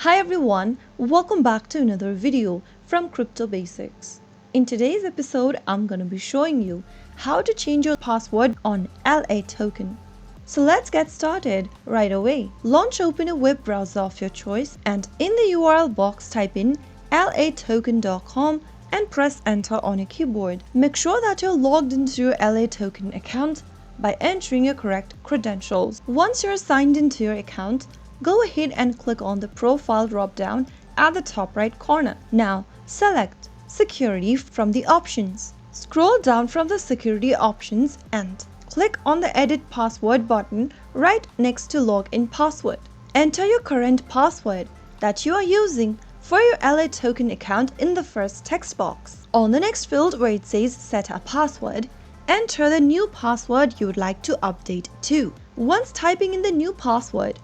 Hi everyone, welcome back to another video from Crypto Basics. In today's episode, I'm gonna be showing you how to change your password on Latoken. So let's get started right away. Open a web browser of your choice and in the URL box type in latoken.com and press enter on your keyboard. Make sure that you're logged into your Latoken account by entering your correct credentials. Once you're signed into your account, go ahead and click on the profile drop-down at the top right corner. Now, select Security from the options. Scroll down from the security options and click on the Edit Password button right next to Login Password. Enter your current password that you are using for your Latoken account in the first text box. On the next field where it says Set a Password, enter the new password you would like to update to. Once typing in the new password,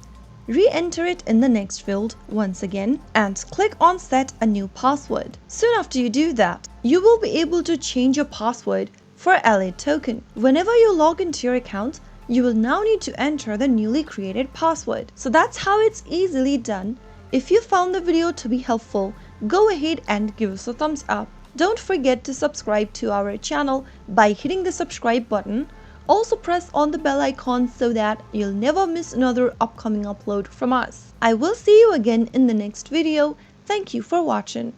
re-enter it in the next field once again and click on Set a New Password. Soon after you do that, you will be able to change your password for Latoken. Whenever you log into your account, you will now need to enter the newly created password. So that's how it's easily done. If you found the video to be helpful, go ahead and give us a thumbs up. Don't forget to subscribe to our channel by hitting the subscribe button. Also press on the bell icon so that you'll never miss another upcoming upload from us. I will see you again in the next video. Thank you for watching.